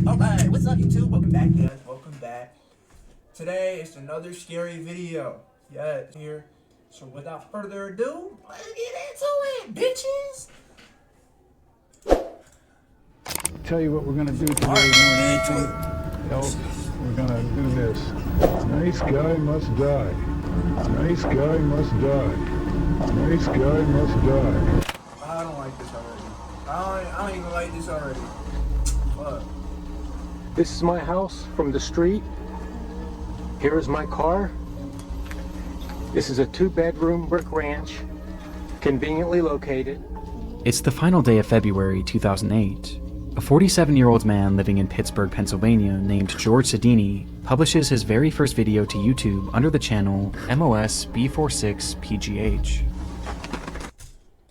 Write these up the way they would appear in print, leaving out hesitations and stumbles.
Alright, what's up YouTube? Welcome back guys, welcome back. Today is another scary video. Yes, here. So without further ado, let's get into it, bitches! Tell you what we're gonna do today, else we're gonna do this. Nice guy must die. Nice guy must die. Nice guy must die. I don't like this already. I don't even like this already. Fuck. This is my house from the street. Here is my car. This is a 2-bedroom brick ranch, conveniently located. It's the final day of February 2008. A 47-year-old man living in Pittsburgh, Pennsylvania named George Sedini publishes his very first video to YouTube under the channel MOS B46PGH.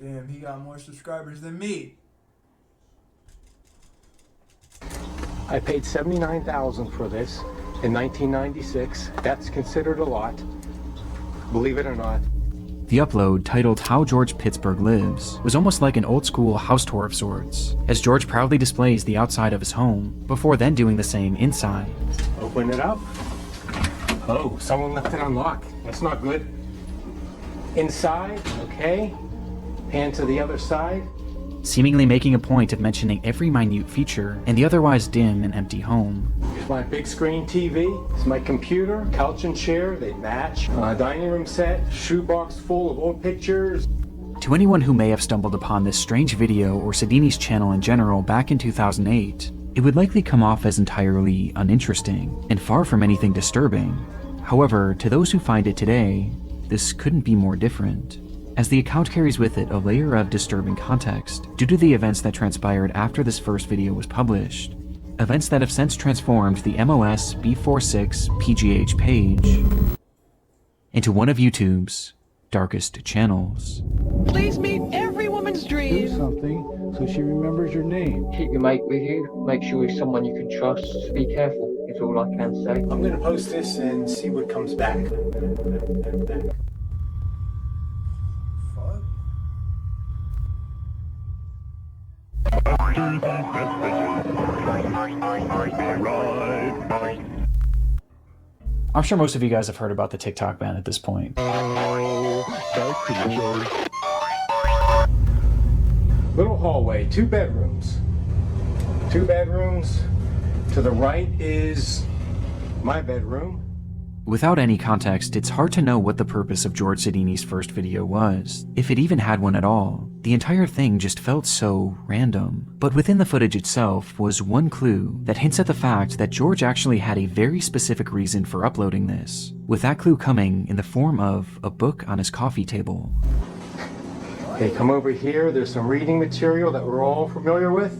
Damn, he got more subscribers than me. I paid $79,000 for this in 1996. That's considered a lot, believe it or not. The upload, titled How George Pittsburgh Lives, was almost like an old-school house tour of sorts, as George proudly displays the outside of his home, before then doing the same inside. Open it up. Oh, someone left it unlocked. That's not good. Inside, okay. Pan to the other side. Seemingly making a point of mentioning every minute feature in the otherwise dim and empty home. Here's my big screen TV. It's my computer, couch and chair, they match. Dining room set, shoebox full of old pictures. To anyone who may have stumbled upon this strange video or Sedini's channel in general back in 2008, it would likely come off as entirely uninteresting and far from anything disturbing. However, to those who find it today, this couldn't be more different, as the account carries with it a layer of disturbing context due to the events that transpired after this first video was published. Events that have since transformed the MOS B46PGH page into one of YouTube's darkest channels. Please meet every woman's Do dream. something so she remembers your name. Keep your mate with you. Make sure he's someone you can trust. Be careful, is all I can say. I'm gonna post this and see what comes back. I'm sure most of you guys have heard about the TikTok ban at this point. Little hallway, 2 bedrooms. 2 bedrooms. To the right is my bedroom. Without any context, it's hard to know what the purpose of George Sedini's first video was, if it even had one at all. The entire thing just felt so random. But within the footage itself was one clue that hints at the fact that George actually had a very specific reason for uploading this, with that clue coming in the form of a book on his coffee table. Okay, come over here. There's some reading material that we're all familiar with.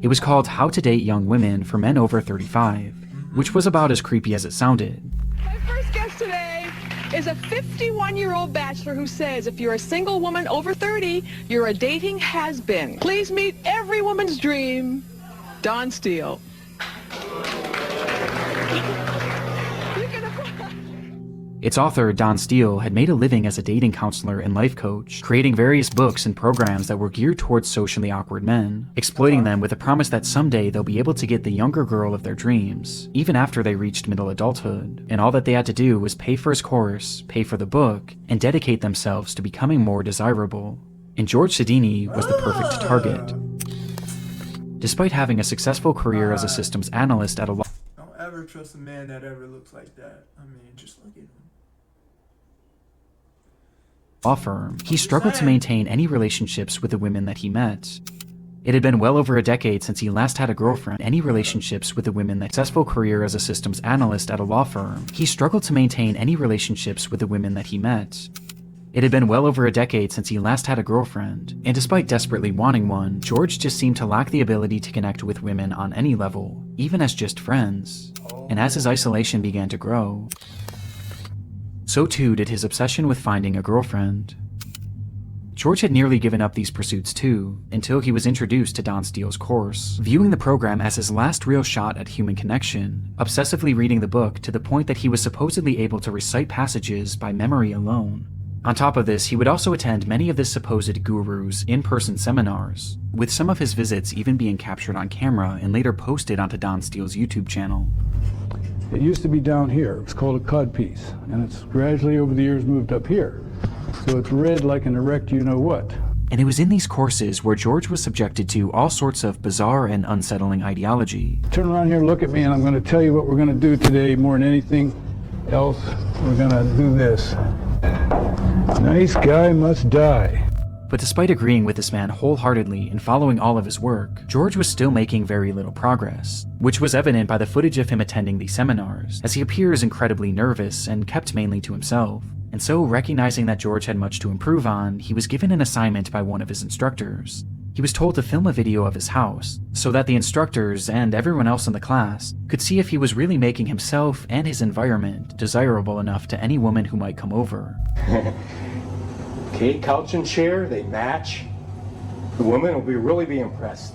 It was called How to Date Young Women for Men Over 35, which was about as creepy as it sounded. My first guest today is a 51-year-old bachelor who says if you're a single woman over 30, you're a dating has-been. Please meet every woman's dream, Don Steele. Its author, Don Steele, had made a living as a dating counselor and life coach, creating various books and programs that were geared towards socially awkward men, exploiting them with a promise that someday they'll be able to get the younger girl of their dreams, even after they reached middle adulthood, and all that they had to do was pay for his course, pay for the book, and dedicate themselves to becoming more desirable. And George Sedini was the perfect target. Despite having a successful career as a systems analyst at a Don't ever trust a man that ever looks like that. I mean, just look at him. law firm, he struggled to maintain any relationships with the women that he met. It had been well over a decade since he last had a girlfriend. Any relationships with the women that successful career as a systems analyst at a law firm, he struggled to maintain any relationships with the women that he met. It had been well over a decade since he last had a girlfriend, and despite desperately wanting one, George just seemed to lack the ability to connect with women on any level, even as just friends. And as his isolation began to grow, so too did his obsession with finding a girlfriend. George had nearly given up these pursuits too, until he was introduced to Don Steele's course, viewing the program as his last real shot at human connection, obsessively reading the book to the point that he was supposedly able to recite passages by memory alone. On top of this, he would also attend many of this supposed guru's in-person seminars, with some of his visits even being captured on camera and later posted onto Don Steele's YouTube channel. It used to be down here. It was called a codpiece, and it's gradually over the years moved up here. So it's red like an erect you-know-what. And it was in these courses where George was subjected to all sorts of bizarre and unsettling ideology. Turn around here, look at me, and I'm going to tell you what we're going to do today more than anything else. We're going to do this. Nice guy must die. But despite agreeing with this man wholeheartedly and following all of his work, George was still making very little progress, which was evident by the footage of him attending these seminars, as he appears incredibly nervous and kept mainly to himself. And so, recognizing that George had much to improve on, he was given an assignment by one of his instructors. He was told to film a video of his house, so that the instructors and everyone else in the class could see if he was really making himself and his environment desirable enough to any woman who might come over. Okay, couch and chair, they match. The woman will really be impressed.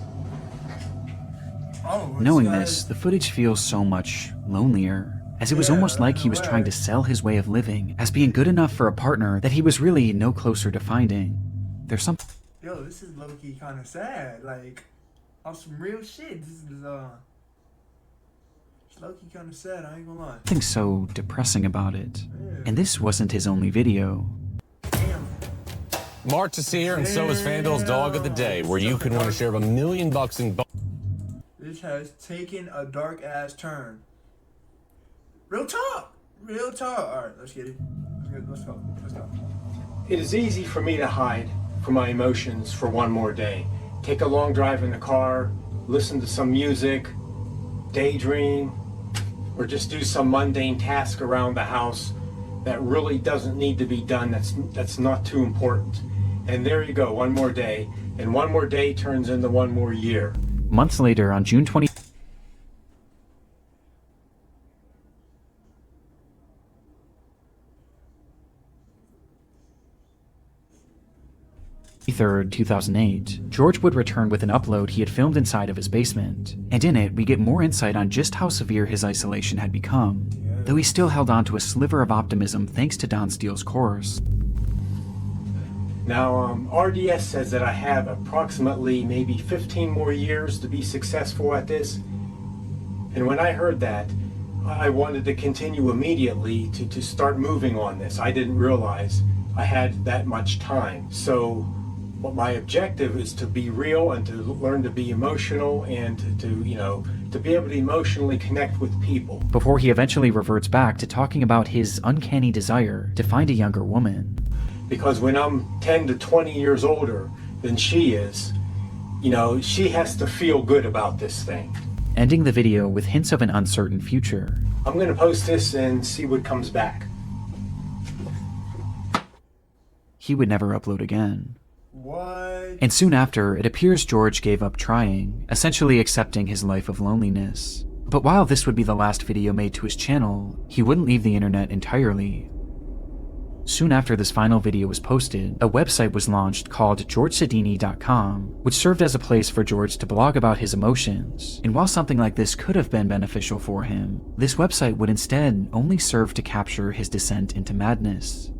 Knowing this, the footage feels so much lonelier, as it was almost like he was trying to sell his way of living as being good enough for a partner that he was really no closer to finding. There's something. Yo, this is low-key kind of sad. Like, on some real shit. This is it's low-key kind of sad. I ain't gonna lie. Something so depressing about it. And this wasn't his only video. Damn. March is here, and so is FanDuel's Dog of the Day, where you can win a share of $1 million in. This has taken a dark-ass turn. Real talk. Real talk. All right, let's get it. Let's go. Let's go. It is easy for me to hide from my emotions for one more day. Take a long drive in the car, listen to some music, daydream, or just do some mundane task around the house that really doesn't need to be done, that's not too important. And there you go, one more day, and one more day turns into one more year. Months later, on June 23rd, 2008, George would return with an upload he had filmed inside of his basement, and in it we get more insight on just how severe his isolation had become, though he still held on to a sliver of optimism thanks to Don Steele's course. Now, RDS says that I have approximately maybe 15 more years to be successful at this, and when I heard that, I wanted to continue immediately to start moving on this. I didn't realize I had that much time. So what my objective is to be real and to learn to be emotional and to be able to emotionally connect with people. Before he eventually reverts back to talking about his uncanny desire to find a younger woman. Because when I'm 10 to 20 years older than she is, she has to feel good about this thing. Ending the video with hints of an uncertain future. I'm going to post this and see what comes back. He would never upload again. What? And soon after, it appears George gave up trying, essentially accepting his life of loneliness. But while this would be the last video made to his channel, he wouldn't leave the internet entirely. Soon after this final video was posted, a website was launched called GeorgeSedini.com, which served as a place for George to blog about his emotions. And while something like this could have been beneficial for him, this website would instead only serve to capture his descent into madness.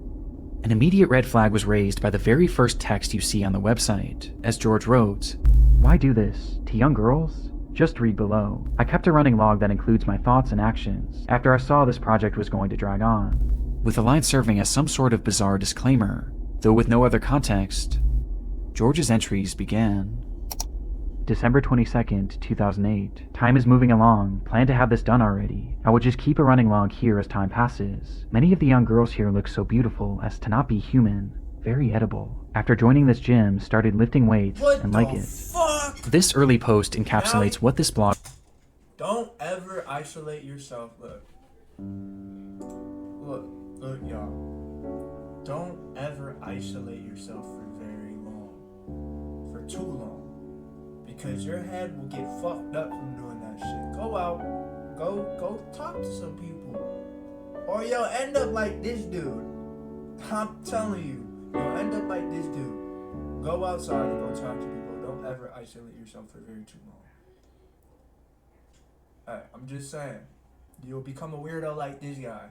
An immediate red flag was raised by the very first text you see on the website, as George wrote, "Why do this? To young girls? Just read below. I kept a running log that includes my thoughts and actions after I saw this project was going to drag on," with the line serving as some sort of bizarre disclaimer, though with no other context. George's entries began. December 22nd, 2008. Time is moving along. Plan to have this done already. I will just keep a running log here as time passes. Many of the young girls here look so beautiful as to not be human. Very edible. After joining this gym, started lifting weights and like it. Fuck? This early post encapsulates what this blog. Don't ever isolate yourself. Look, y'all. Don't ever isolate yourself for very long. For too long. Because your head will get fucked up from doing that shit. Go out. Go talk to some people. Or you'll end up like this dude. I'm telling you. You'll end up like this dude. Go outside and go talk to people. Don't ever isolate yourself for very too long. Alright, I'm just saying. You'll become a weirdo like this guy.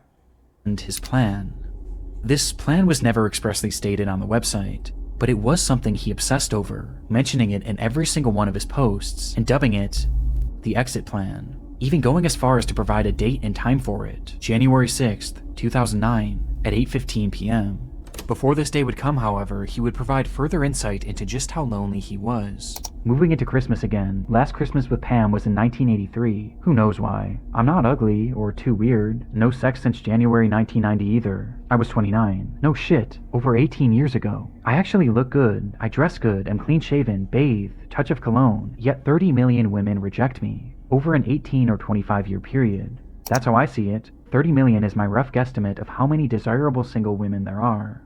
And his plan. This plan was never expressly stated on the website, but it was something he obsessed over, mentioning it in every single one of his posts and dubbing it the exit plan, even going as far as to provide a date and time for it, January 6th, 2009 at 8:15 p.m. Before this day would come, however, he would provide further insight into just how lonely he was. Moving into Christmas again, last Christmas with Pam was in 1983. Who knows why? I'm not ugly or too weird. No sex since January 1990 either. I was 29. No shit. Over 18 years ago. I actually look good. I dress good. I'm clean shaven, bathe, touch of cologne. Yet 30 million women reject me. Over an 18 or 25 year period. That's how I see it. 30 million is my rough guesstimate of how many desirable single women there are.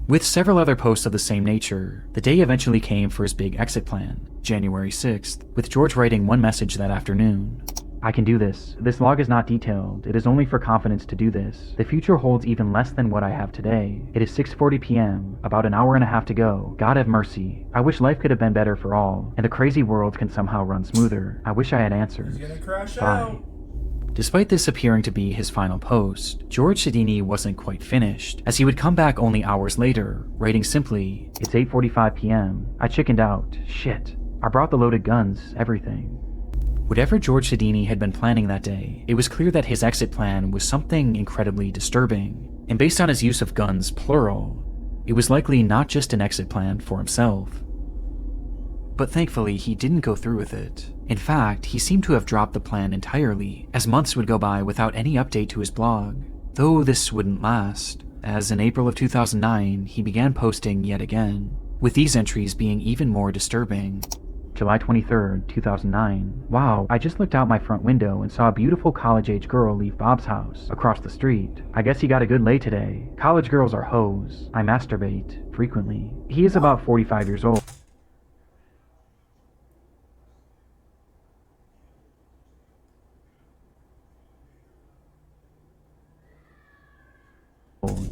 With several other posts of the same nature, the day eventually came for his big exit plan, January 6th, with George writing one message that afternoon. I can do this. This log is not detailed. It is only for confidence to do this. The future holds even less than what I have today. It is 6:40 p.m., about an hour and a half to go. God have mercy. I wish life could have been better for all, and the crazy world can somehow run smoother. I wish I had answers. He's gonna crash Bye. out. Despite this appearing to be his final post, George Sidini wasn't quite finished, as he would come back only hours later, writing simply, "It's 8:45 p.m. I chickened out. Shit. I brought the loaded guns, everything." Whatever George Sidini had been planning that day, it was clear that his exit plan was something incredibly disturbing, and based on his use of guns, plural, it was likely not just an exit plan for himself. But thankfully, he didn't go through with it. In fact, he seemed to have dropped the plan entirely, as months would go by without any update to his blog. Though this wouldn't last, as in April of 2009, he began posting yet again, with these entries being even more disturbing. July 23rd, 2009. Wow, I just looked out my front window and saw a beautiful college-age girl leave Bob's house, across the street. I guess he got a good lay today. College girls are hoes. I masturbate, frequently. He is about 45 years old.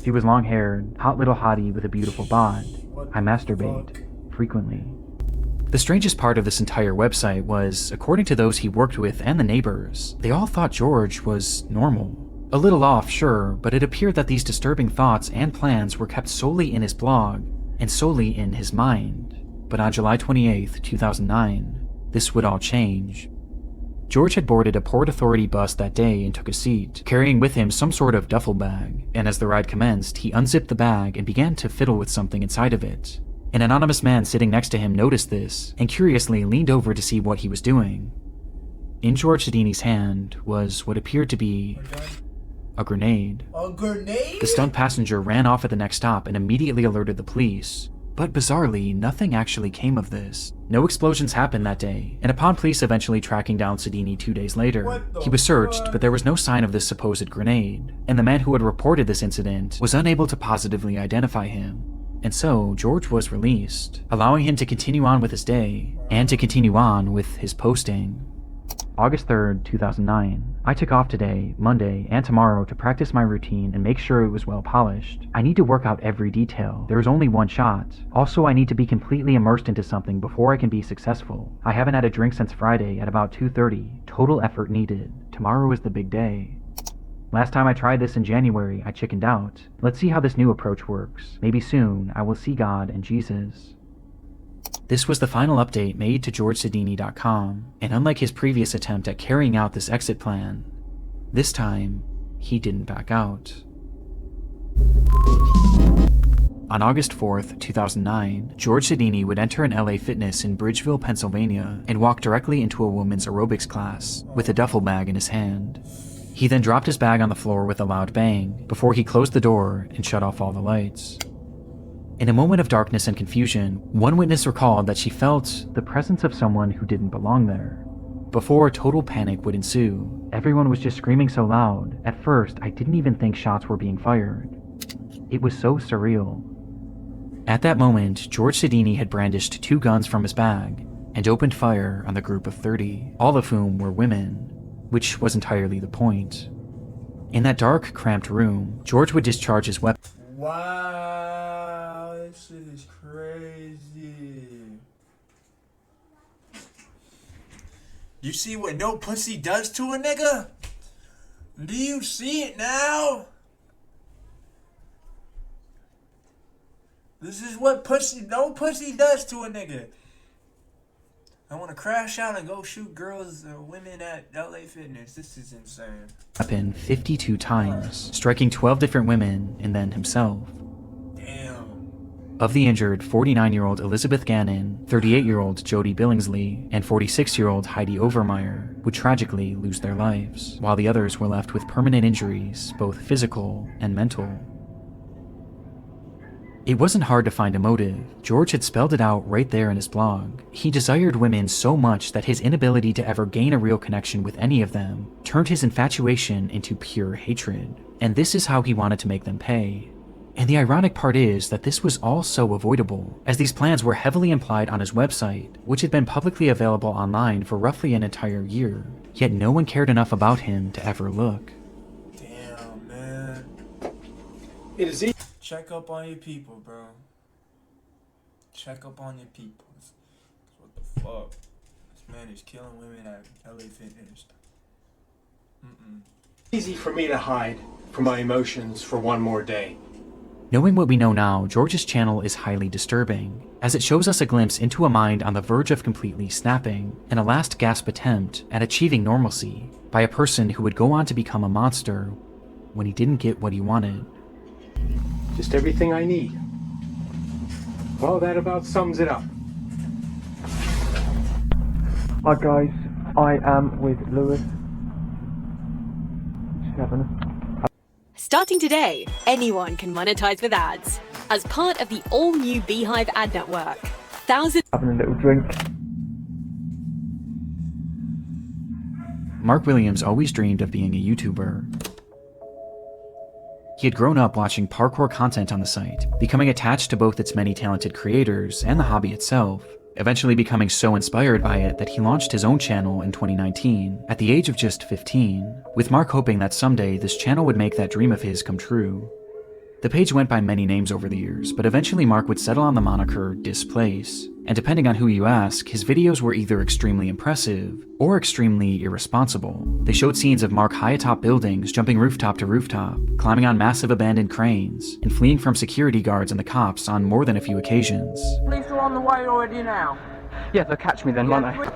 He was long-haired, hot little hottie with a beautiful bod. I masturbate, frequently. The strangest part of this entire website was, according to those he worked with and the neighbors, they all thought George was normal. A little off, sure, but it appeared that these disturbing thoughts and plans were kept solely in his blog, and solely in his mind. But on July 28th, 2009, this would all change. George had boarded a Port Authority bus that day and took a seat, carrying with him some sort of duffel bag, and as the ride commenced, he unzipped the bag and began to fiddle with something inside of it. An anonymous man sitting next to him noticed this, and curiously leaned over to see what he was doing. In George Sidini's hand was what appeared to be a grenade. A grenade? The stunned passenger ran off at the next stop and immediately alerted the police. But bizarrely, nothing actually came of this. No explosions happened that day, and upon police eventually tracking down Sidini 2 days later, he was searched, but there was no sign of this supposed grenade, and the man who had reported this incident was unable to positively identify him. And so, George was released, allowing him to continue on with his day, and to continue on with his posting. August 3rd, 2009. I took off today, Monday, and tomorrow to practice my routine and make sure it was well polished. I need to work out every detail. There is only one shot. Also, I need to be completely immersed into something before I can be successful. I haven't had a drink since Friday at about 2:30. Total effort needed. Tomorrow is the big day. Last time I tried this in January, I chickened out. Let's see how this new approach works. Maybe soon, I will see God and Jesus. This was the final update made to GeorgeSidini.com, and unlike his previous attempt at carrying out this exit plan, this time, he didn't back out. On August 4th, 2009, George Sidini would enter an LA Fitness in Bridgeville, Pennsylvania, and walk directly into a woman's aerobics class, with a duffel bag in his hand. He then dropped his bag on the floor with a loud bang, before he closed the door and shut off all the lights. In a moment of darkness and confusion, one witness recalled that she felt the presence of someone who didn't belong there. Before total panic would ensue, everyone was just screaming so loud, at first I didn't even think shots were being fired. It was so surreal. At that moment, George Sidini had brandished 2 guns from his bag, and opened fire on the group of 30, all of whom were women, which was entirely the point. In that dark, cramped room, George would discharge his weapon. Wow, this shit is crazy. You see what no pussy does to a nigga? Do you see it now? This is what no pussy does to a nigga. I want to crash out and go shoot girls or women at LA Fitness. This is insane. Happened 52 times, striking 12 different women and then himself. Damn. Of the injured, 49-year-old Elizabeth Gannon, 38-year-old Jody Billingsley, and 46-year-old Heidi Overmeyer would tragically lose their lives, while the others were left with permanent injuries, both physical and mental. It wasn't hard to find a motive. George had spelled it out right there in his blog. He desired women so much that his inability to ever gain a real connection with any of them turned his infatuation into pure hatred. And this is how he wanted to make them pay. And the ironic part is that this was all so avoidable, as these plans were heavily implied on his website, which had been publicly available online for roughly an entire year. Yet no one cared enough about him to ever look. Damn, man. It is easy. Check up on your people, bro. Check up on your people. What the fuck? This man is killing women at LA Fitness. Easy for me to hide from my emotions for one more day. Knowing what we know now, George's channel is highly disturbing, as it shows us a glimpse into a mind on the verge of completely snapping, and a last gasp attempt at achieving normalcy by a person who would go on to become a monster when he didn't get what he wanted. Just everything I need. Well, that about sums it up. Hi guys, I am with Lewis. Starting today, anyone can monetize with ads. As part of the all-new Beehive ad network, thousands Having a little drink. Mark Williams always dreamed of being a YouTuber. He had grown up watching parkour content on the site, becoming attached to both its many talented creators and the hobby itself, eventually becoming so inspired by it that he launched his own channel in 2019, at the age of just 15, with Mark hoping that someday this channel would make that dream of his come true. The page went by many names over the years, but eventually Mark would settle on the moniker Displace, and depending on who you ask, his videos were either extremely impressive or extremely irresponsible. They showed scenes of Mark high atop buildings, jumping rooftop to rooftop, climbing on massive abandoned cranes, and fleeing from security guards and the cops on more than a few occasions. Police are on the way already now. Yeah, they'll catch me then, won't they?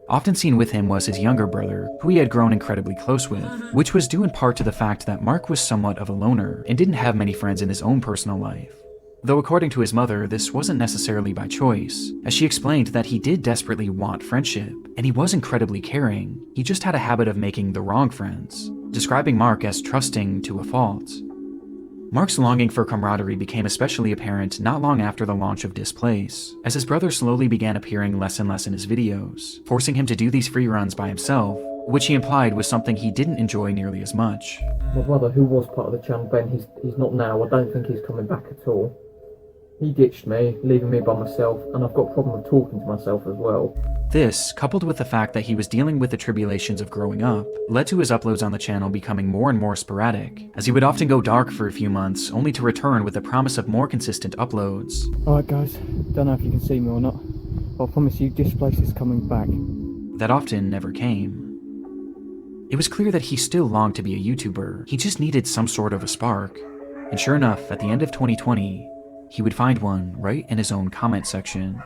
Often seen with him was his younger brother, who he had grown incredibly close with, which was due in part to the fact that Mark was somewhat of a loner and didn't have many friends in his own personal life. Though according to his mother, this wasn't necessarily by choice, as she explained that he did desperately want friendship, and he was incredibly caring. He just had a habit of making the wrong friends, describing Mark as trusting to a fault. Mark's longing for camaraderie became especially apparent not long after the launch of Displace, as his brother slowly began appearing less and less in his videos, forcing him to do these free runs by himself, which he implied was something he didn't enjoy nearly as much. My brother, who was part of the channel, Ben, he's not now. I don't think he's coming back at all. He ditched me, leaving me by myself, and I've got a problem with talking to myself as well. This, coupled with the fact that he was dealing with the tribulations of growing up, led to his uploads on the channel becoming more and more sporadic, as he would often go dark for a few months, only to return with the promise of more consistent uploads. Alright guys, don't know if you can see me or not, but I promise you Displace is coming back. That often never came. It was clear that he still longed to be a YouTuber, he just needed some sort of a spark. And sure enough, at the end of 2020, he would find one right in his own comment section.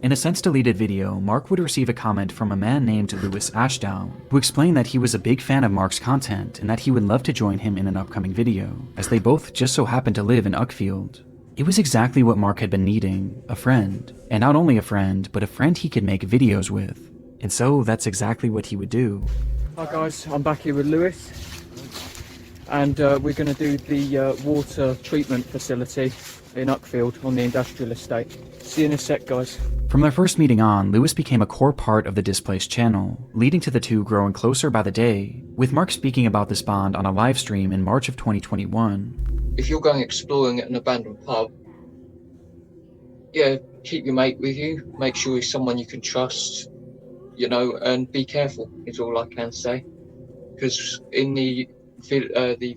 In a since-deleted video, Mark would receive a comment from a man named Lewis Ashdown, who explained that he was a big fan of Mark's content and that he would love to join him in an upcoming video, as they both just so happened to live in Uckfield. It was exactly what Mark had been needing, a friend. And not only a friend, but a friend he could make videos with. And so that's exactly what he would do. Hi guys, I'm back here with Lewis, and we're going to do the water treatment facility in Uckfield on the industrial estate. See you in a sec, guys. From their first meeting on, Lewis became a core part of the Displace channel, leading to the two growing closer by the day, with Mark speaking about this bond on a live stream in March of 2021. If you're going exploring at an abandoned pub, yeah, keep your mate with you, make sure he's someone you can trust, you know, and be careful is all I can say. Because in the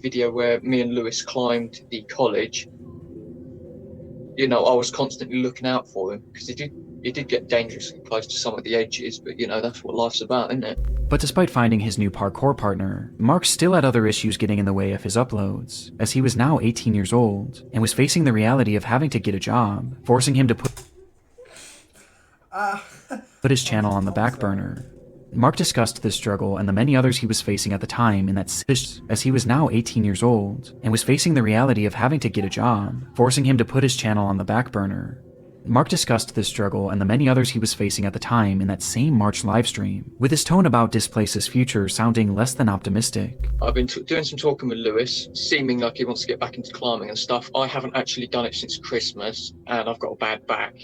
video where me and Lewis climbed the college, you know, I was constantly looking out for him, because He did get dangerously close to some of the edges, but you know, that's what life's about, isn't it? But despite finding his new parkour partner, Mark still had other issues getting in the way of his uploads, as he was now 18 years old and was facing the reality of having to get a job, forcing him to put his channel on the back burner. Mark discussed this struggle and the many others he was facing at the time in that as he was now 18 years old and was facing the reality of having to get a job, forcing him to put his channel on the back burner. Mark discussed this struggle and the many others he was facing at the time in that same March livestream, with his tone about Displace's future sounding less than optimistic. I've been doing some talking with Lewis, seeming like he wants to get back into climbing and stuff. I haven't actually done it since Christmas, and I've got a bad back.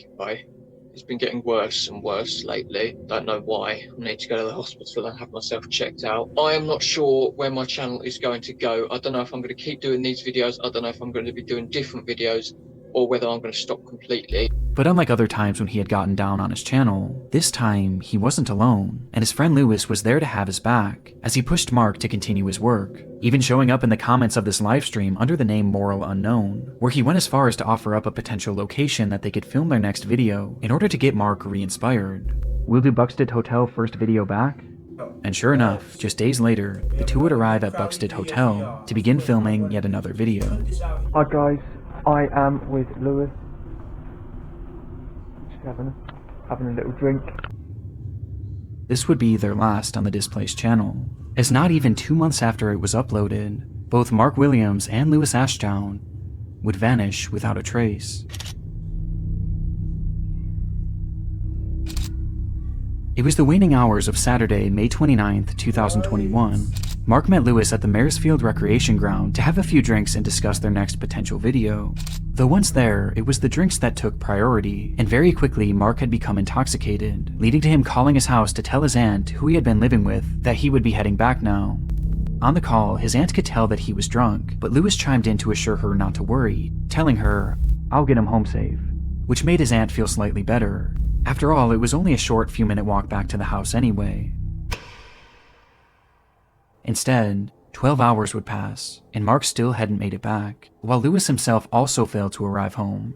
It's been getting worse and worse lately. Don't know why. I need to go to the hospital and have myself checked out. I am not sure where my channel is going to go. I don't know if I'm going to keep doing these videos. I don't know if I'm going to be doing different videos, or whether I'm going to stop completely. But unlike other times when he had gotten down on his channel, this time he wasn't alone, and his friend Lewis was there to have his back, as he pushed Mark to continue his work, even showing up in the comments of this livestream under the name Moral Unknown, where he went as far as to offer up a potential location that they could film their next video in order to get Mark re-inspired. We'll do Buxted Hotel first video back? And sure enough, just days later, the two would arrive at Buxted Hotel to begin filming yet another video. Hi guys, I am with Lewis. Just having a little drink. This would be their last on the Displaced channel, as not even 2 months after it was uploaded, both Mark Williams and Lewis Ashdown would vanish without a trace. It was the waning hours of Saturday, May 29th, 2021. Mark met Lewis at the Maresfield Recreation Ground to have a few drinks and discuss their next potential video. Though once there, it was the drinks that took priority, and very quickly Mark had become intoxicated, leading to him calling his house to tell his aunt, who he had been living with, that he would be heading back now. On the call, his aunt could tell that he was drunk, but Lewis chimed in to assure her not to worry, telling her, "I'll get him home safe," which made his aunt feel slightly better. After all, it was only a short few-minute walk back to the house anyway. Instead, 12 hours would pass, and Mark still hadn't made it back, while Lewis himself also failed to arrive home.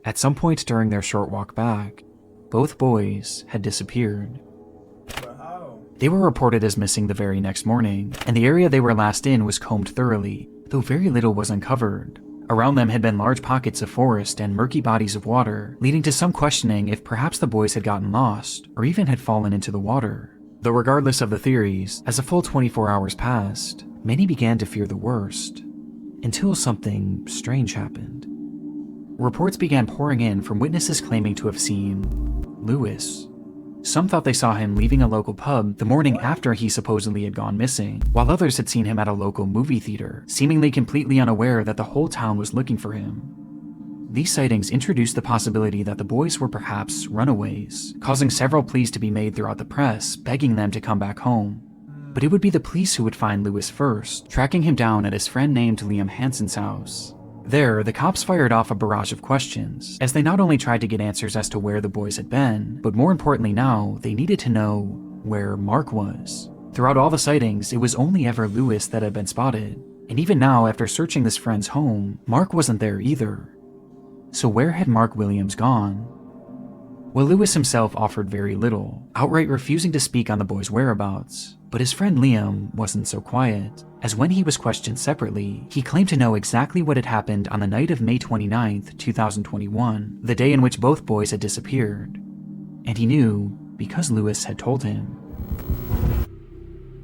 At some point during their short walk back, both boys had disappeared. They were reported as missing the very next morning, and the area they were last in was combed thoroughly, though very little was uncovered. Around them had been large pockets of forest and murky bodies of water, leading to some questioning if perhaps the boys had gotten lost, or even had fallen into the water. Though regardless of the theories, as a full 24 hours passed, many began to fear the worst, until something strange happened. Reports began pouring in from witnesses claiming to have seen Lewis. Some thought they saw him leaving a local pub the morning after he supposedly had gone missing, while others had seen him at a local movie theater, seemingly completely unaware that the whole town was looking for him. These sightings introduced the possibility that the boys were perhaps runaways, causing several pleas to be made throughout the press, begging them to come back home. But it would be the police who would find Lewis first, tracking him down at his friend named Liam Hansen's house. There, the cops fired off a barrage of questions, as they not only tried to get answers as to where the boys had been, but more importantly now, they needed to know where Mark was. Throughout all the sightings, it was only ever Lewis that had been spotted, and even now, after searching this friend's home, Mark wasn't there either. So where had Mark Williams gone? Well, Lewis himself offered very little, outright refusing to speak on the boys' whereabouts. But his friend Liam wasn't so quiet, as when he was questioned separately, he claimed to know exactly what had happened on the night of May 29th, 2021, the day in which both boys had disappeared. And he knew because Lewis had told him.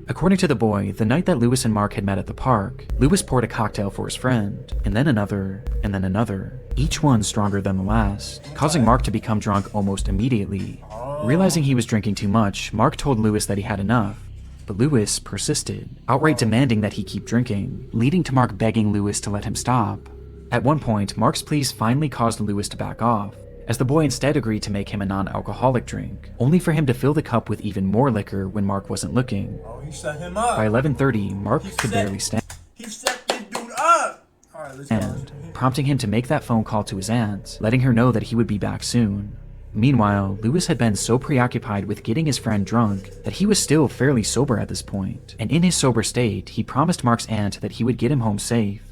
According to the boy, the night that Lewis and Mark had met at the park, Lewis poured a cocktail for his friend, and then another, each one stronger than the last, causing Mark to become drunk almost immediately. Realizing he was drinking too much, Mark told Lewis that he had enough, but Lewis persisted, outright demanding that he keep drinking, leading to Mark begging Lewis to let him stop. At one point, Mark's pleas finally caused Lewis to back off, as the boy instead agreed to make him a non-alcoholic drink, only for him to fill the cup with even more liquor when Mark wasn't looking. He set him up. By 11:30, Mark could barely stand, He set this dude up. Alright, let's go. Prompting him to make that phone call to his aunt, letting her know that he would be back soon. Meanwhile, Lewis had been so preoccupied with getting his friend drunk that he was still fairly sober at this point, and in his sober state, he promised Mark's aunt that he would get him home safe.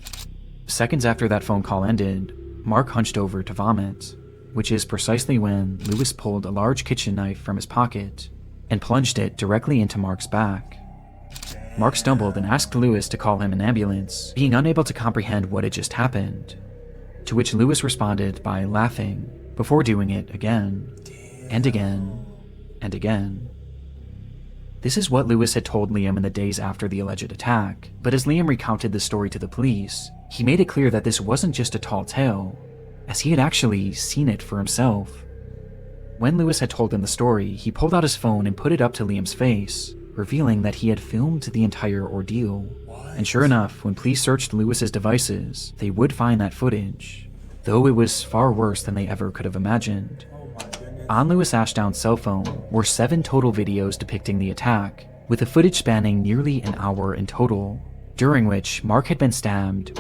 Seconds after that phone call ended, Mark hunched over to vomit. which is precisely when Lewis pulled a large kitchen knife from his pocket and plunged it directly into Mark's back. Mark stumbled and asked Lewis to call him an ambulance, being unable to comprehend what had just happened, to which Lewis responded by laughing, before doing it again, and again, and again. This is what Lewis had told Liam in the days after the alleged attack, but as Liam recounted the story to the police, he made it clear that this wasn't just a tall tale, as he had actually seen it for himself. When Lewis had told him the story, he pulled out his phone and put it up to Liam's face, revealing that he had filmed the entire ordeal. And sure enough, when police searched Lewis's devices, they would find that footage, though it was far worse than they ever could have imagined. On Lewis Ashdown's cell phone were 7 total videos depicting the attack, with the footage spanning nearly an hour in total, during which Mark had been stabbed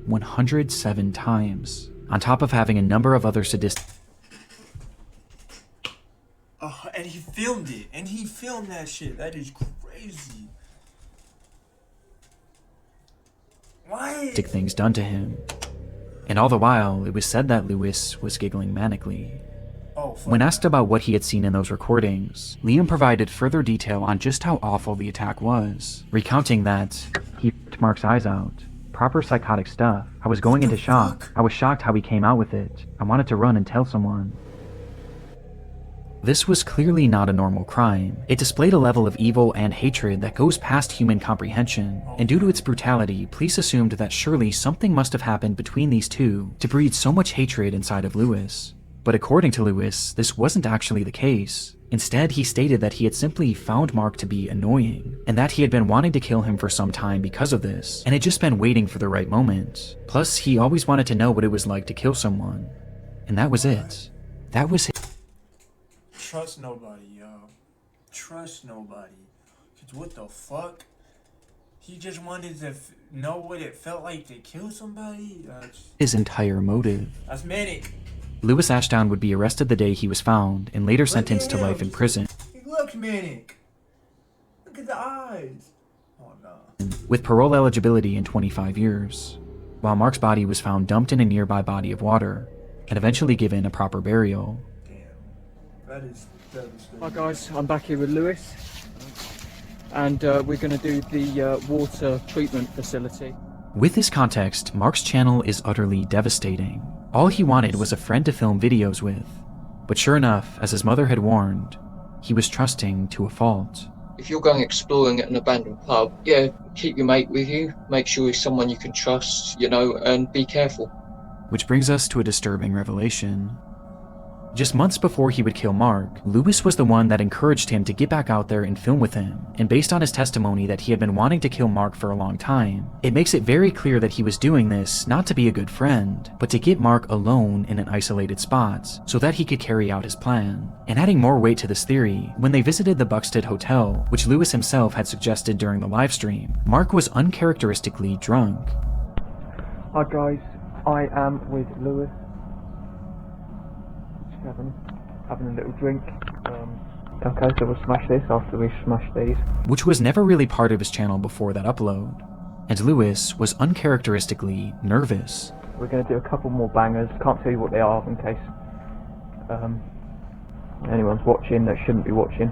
107 times, on top of having a number of other sadistic... Oh, and he filmed it, and he filmed that shit. That is crazy. Why? ...things done to him. And all the while, it was said that Lewis was giggling manically. When asked about what he had seen in those recordings, Liam provided further detail on just how awful the attack was, recounting that he ripped Mark's eyes out. Proper psychotic stuff. I was going into shock. I was shocked how he came out with it. I wanted to run and tell someone. This was clearly not a normal crime. It displayed a level of evil and hatred that goes past human comprehension, and due to its brutality, police assumed that surely something must have happened between these two to breed so much hatred inside of Lewis. But according to Lewis, this wasn't actually the case. Instead, he stated that he had simply found Mark to be annoying, and that he had been wanting to kill him for some time because of this, and had just been waiting for the right moment. Plus, he always wanted to know what it was like to kill someone. And that was it. That was it. Trust nobody, yo. Trust nobody. 'Cause what the fuck? He just wanted to know what it felt like to kill somebody? His entire motive. That's Manny. Lewis Ashdown would be arrested the day he was found and later sentenced to life in prison. He looks manic. Look at the eyes. Oh no. With parole eligibility in 25 years, while Mark's body was found dumped in a nearby body of water and eventually given a proper burial. Damn. That is devastating. Hi guys, I'm back here with Lewis, and we're going to do the water treatment facility. With this context, Mark's channel is utterly devastating. All he wanted was a friend to film videos with, but sure enough, as his mother had warned, he was trusting to a fault. If you're going exploring at an abandoned pub, yeah, keep your mate with you, make sure he's someone you can trust, you know, and be careful. Which brings us to a disturbing revelation. Just months before he would kill Mark, Lewis was the one that encouraged him to get back out there and film with him, and based on his testimony that he had been wanting to kill Mark for a long time, it makes it very clear that he was doing this not to be a good friend, but to get Mark alone in an isolated spot, so that he could carry out his plan. And adding more weight to this theory, when they visited the Buxted Hotel, which Lewis himself had suggested during the livestream, Mark was uncharacteristically drunk. Hi guys, I am with Lewis. Having a little drink. Okay, so we'll smash this after we smash these. Which was never really part of his channel before that upload. And Lewis was uncharacteristically nervous. We're going to do a couple more bangers. Can't tell you what they are in case anyone's watching that shouldn't be watching.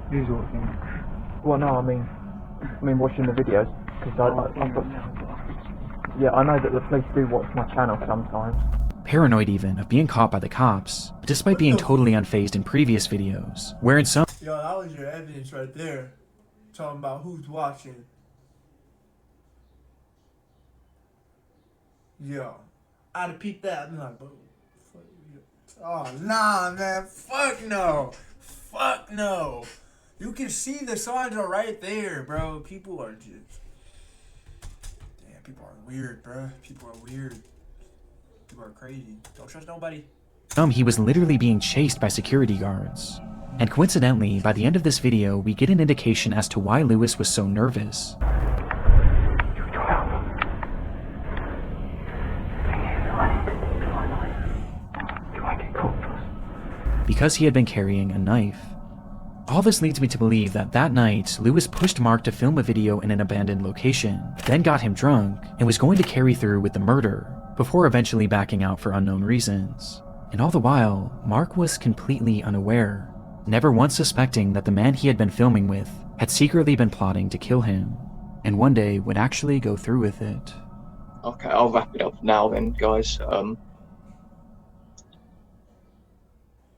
Who's watching? Well, no, I mean watching the videos. Because yeah, I know that the police do watch my channel sometimes. Paranoid even of being caught by the cops, despite being totally unfazed in previous videos, where in some— Yo, that was your evidence right there. Talking about who's watching. Yo, I'd have peeped that. I'm like, bro, fuck you. Oh, nah, man. Fuck no. Fuck no. You can see the signs are right there, bro. People are just... Damn, people are weird, bro. People are weird. People are crazy. Don't trust nobody. He was literally being chased by security guards. And coincidentally, by the end of this video, we get an indication as to why Lewis was so nervous. Because he had been carrying a knife. All this leads me to believe that that night, Lewis pushed Mark to film a video in an abandoned location, then got him drunk, and was going to carry through with the murder, before eventually backing out for unknown reasons. And all the while, Mark was completely unaware, never once suspecting that the man he had been filming with had secretly been plotting to kill him, and one day would actually go through with it. Okay, I'll wrap it up now then, guys.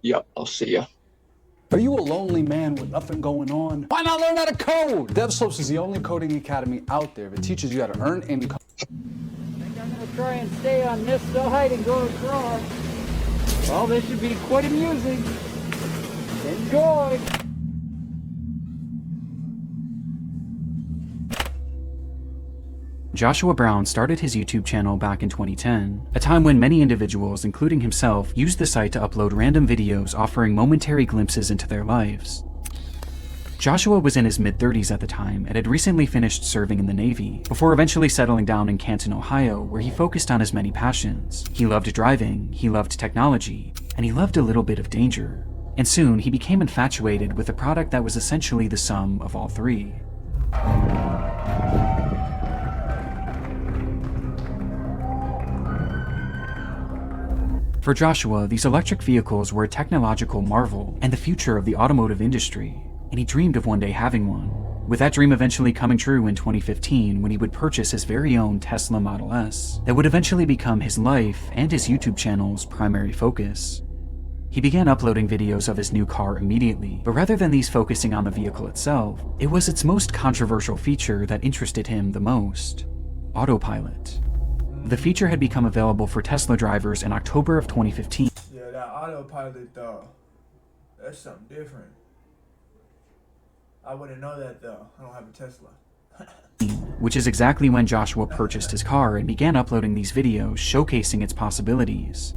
Yep, I'll see ya. Are you a lonely man with nothing going on? Why not learn how to code? DevSlopes is the only coding academy out there that teaches you how to earn income. I think I'm gonna try and stay on this side and go across. Well, this should be quite amusing. Enjoy! Joshua Brown started his YouTube channel back in 2010, a time when many individuals, including himself, used the site to upload random videos offering momentary glimpses into their lives. Joshua was in his mid-30s at the time and had recently finished serving in the Navy, before eventually settling down in Canton, Ohio, where he focused on his many passions. He loved driving, he loved technology, and he loved a little bit of danger. And soon, he became infatuated with a product that was essentially the sum of all three. For Joshua, these electric vehicles were a technological marvel and the future of the automotive industry, and he dreamed of one day having one, with that dream eventually coming true in 2015 when he would purchase his very own Tesla Model S that would eventually become his life and his YouTube channel's primary focus. He began uploading videos of his new car immediately, but rather than these focusing on the vehicle itself, it was its most controversial feature that interested him the most: autopilot. The feature had become available for Tesla drivers in October of 2015. Yeah, that autopilot though, that's something different. I wouldn't know that though. I don't have a Tesla. Which is exactly when Joshua purchased his car and began uploading these videos showcasing its possibilities.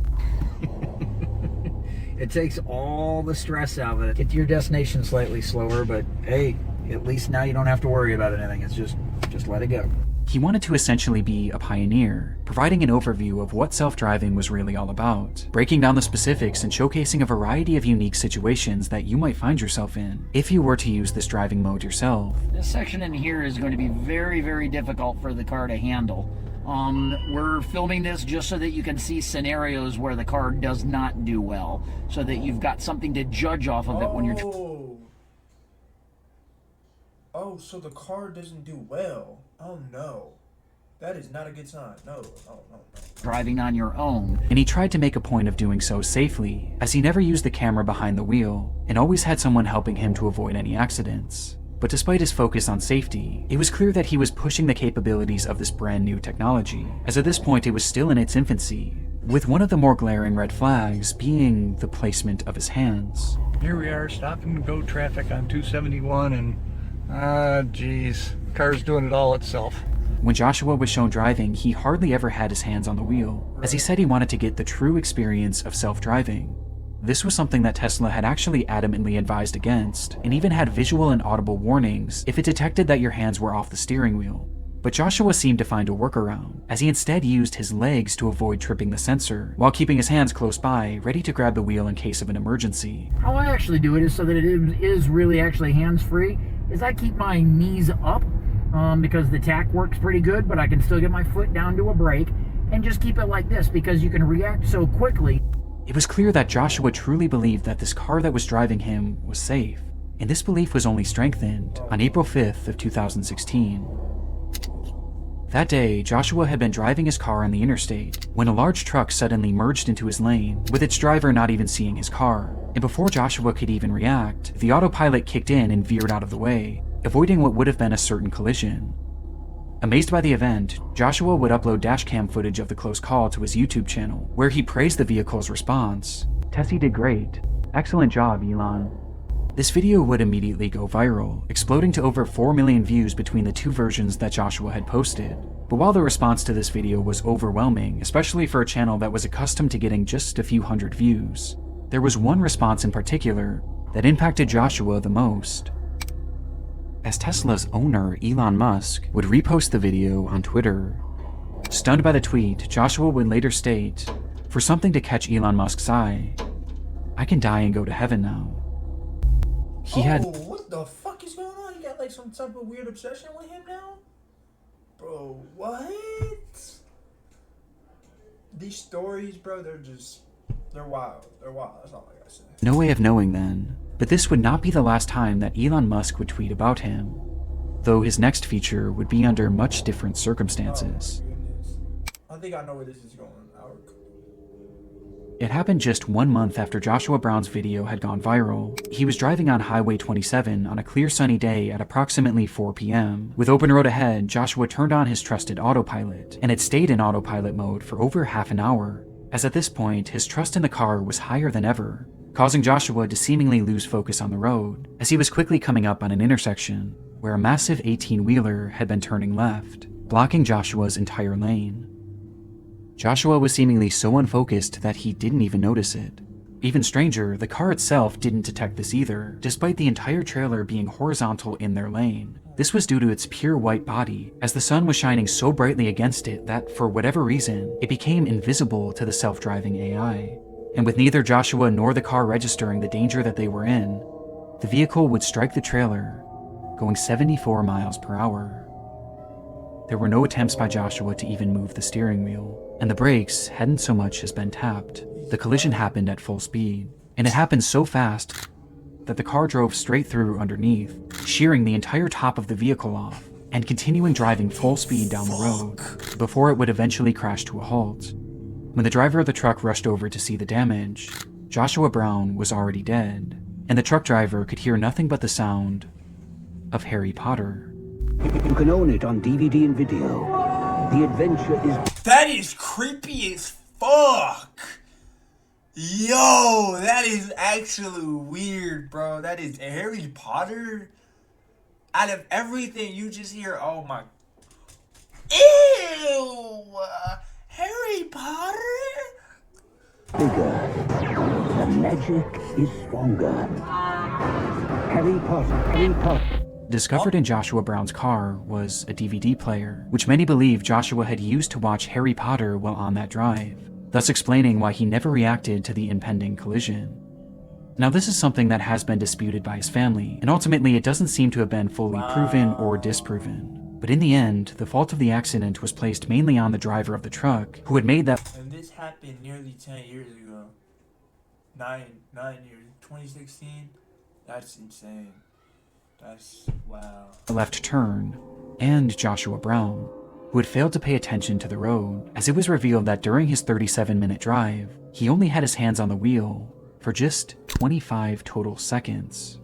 It takes all the stress out of it. Get to your destination slightly slower, but hey, at least now you don't have to worry about anything. It's just let it go. He wanted to essentially be a pioneer, providing an overview of what self-driving was really all about, breaking down the specifics and showcasing a variety of unique situations that you might find yourself in if you were to use this driving mode yourself. This section in here is going to be very, very difficult for the car to handle. We're filming this just so that you can see scenarios where the car does not do well, so that you've got something to judge off of it when you're... Oh, so the car doesn't do well. Oh no. That is not a good sign. No. Driving on your own. And he tried to make a point of doing so safely, as he never used the camera behind the wheel, and always had someone helping him to avoid any accidents. But despite his focus on safety, it was clear that he was pushing the capabilities of this brand new technology, as at this point it was still in its infancy, with one of the more glaring red flags being the placement of his hands. Here we are, stop and go traffic on 271, and geez, car's doing it all itself. When Joshua was shown driving, he hardly ever had his hands on the wheel, as he said he wanted to get the true experience of self-driving. This was something that Tesla had actually adamantly advised against, and even had visual and audible warnings if it detected that your hands were off the steering wheel. But Joshua seemed to find a workaround, as he instead used his legs to avoid tripping the sensor, while keeping his hands close by, ready to grab the wheel in case of an emergency. How I actually do it is so that it is really actually hands-free, is I keep my knees up, because the tack works pretty good, but I can still get my foot down to a brake, and just keep it like this, because you can react so quickly. It was clear that Joshua truly believed that this car that was driving him was safe, and this belief was only strengthened on April 5th of 2016. That day, Joshua had been driving his car on the interstate when a large truck suddenly merged into his lane, with its driver not even seeing his car. And before Joshua could even react, the autopilot kicked in and veered out of the way, avoiding what would have been a certain collision. Amazed by the event, Joshua would upload dashcam footage of the close call to his YouTube channel, where he praised the vehicle's response. "Tessie did great. Excellent job, Elon." This video would immediately go viral, exploding to over 4 million views between the two versions that Joshua had posted. But while the response to this video was overwhelming, especially for a channel that was accustomed to getting just a few hundred views, there was one response in particular that impacted Joshua the most. As Tesla's owner, Elon Musk, would repost the video on Twitter. Stunned by the tweet, Joshua would later state, "For something to catch Elon Musk's eye, I can die and go to heaven now." He had... What the fuck is going on? You got like some type of weird obsession with him now? Bro, what? These stories, bro, they're wild. They're wild. That's all I gotta say. No way of knowing then, but this would not be the last time that Elon Musk would tweet about him, though his next feature would be under much different circumstances. Oh my goodness. I think I know where this is going. It happened just 1 month after Joshua Brown's video had gone viral. He was driving on Highway 27 on a clear sunny day at approximately 4 p.m. With open road ahead, Joshua turned on his trusted autopilot, and it stayed in autopilot mode for over half an hour, as at this point his trust in the car was higher than ever, causing Joshua to seemingly lose focus on the road, as he was quickly coming up on an intersection where a massive 18-wheeler had been turning left, blocking Joshua's entire lane. Joshua was seemingly so unfocused that he didn't even notice it. Even stranger, the car itself didn't detect this either, despite the entire trailer being horizontal in their lane. This was due to its pure white body, as the sun was shining so brightly against it that, for whatever reason, it became invisible to the self-driving AI. And with neither Joshua nor the car registering the danger that they were in, the vehicle would strike the trailer, going 74 miles per hour. There were no attempts by Joshua to even move the steering wheel, and the brakes hadn't so much as been tapped. The collision happened at full speed, and it happened so fast that the car drove straight through underneath, shearing the entire top of the vehicle off, and continuing driving full speed down the road, before it would eventually crash to a halt. When the driver of the truck rushed over to see the damage, Joshua Brown was already dead, and the truck driver could hear nothing but the sound of Harry Potter. You can own it on DVD and video. The adventure is... That is creepy as fuck! Yo, that is actually weird, bro. That is Harry Potter? Out of everything you just hear, oh my... Ew! Harry Potter? Bigger. The magic is stronger. Harry Potter. Discovered in Joshua Brown's car was a DVD player, which many believe Joshua had used to watch Harry Potter while on that drive, thus explaining why he never reacted to the impending collision. Now this is something that has been disputed by his family, and ultimately it doesn't seem to have been fully proven or disproven. But in the end, the fault of the accident was placed mainly on the driver of the truck, who had made that... And this happened nearly 10 years ago. 9 years. 2016? That's insane. That's... wow. left turn, and Joshua Brown, who had failed to pay attention to the road, as it was revealed that during his 37-minute drive, he only had his hands on the wheel for just 25 total seconds.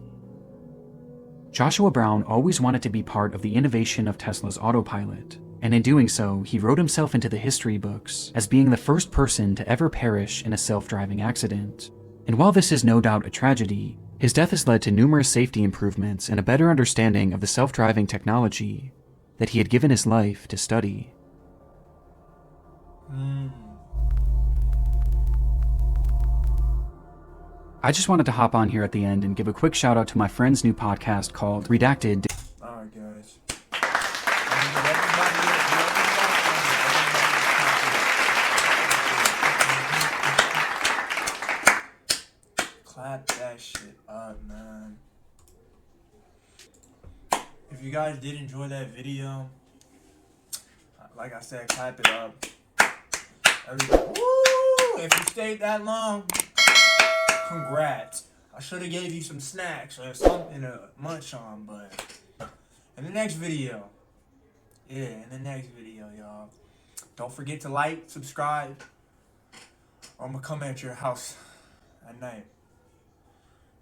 Joshua Brown always wanted to be part of the innovation of Tesla's autopilot, and in doing so, he wrote himself into the history books as being the first person to ever perish in a self-driving accident. And while this is no doubt a tragedy, his death has led to numerous safety improvements and a better understanding of the self-driving technology that he had given his life to study. I just wanted to hop on here at the end and give a quick shout out to my friend's new podcast called Redacted. Alright guys. Clap that shit up, man. If you guys did enjoy that video, like I said, clap it up. Everybody, woo! If you stayed that long, congrats. I should have gave you some snacks or something to munch on, but in the next video, y'all, don't forget to like, subscribe, or I'm gonna come at your house at night.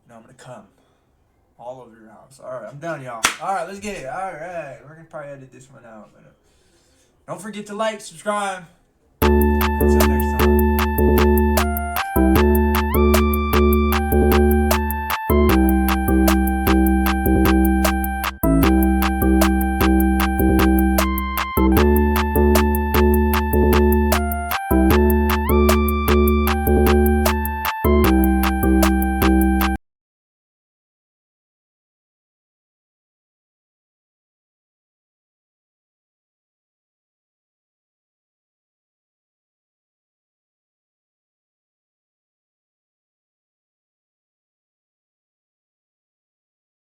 No, I'm gonna come all over your house. All right, I'm done, y'all. All right, let's get it. All right, we're gonna probably edit this one out, but don't forget to like, subscribe.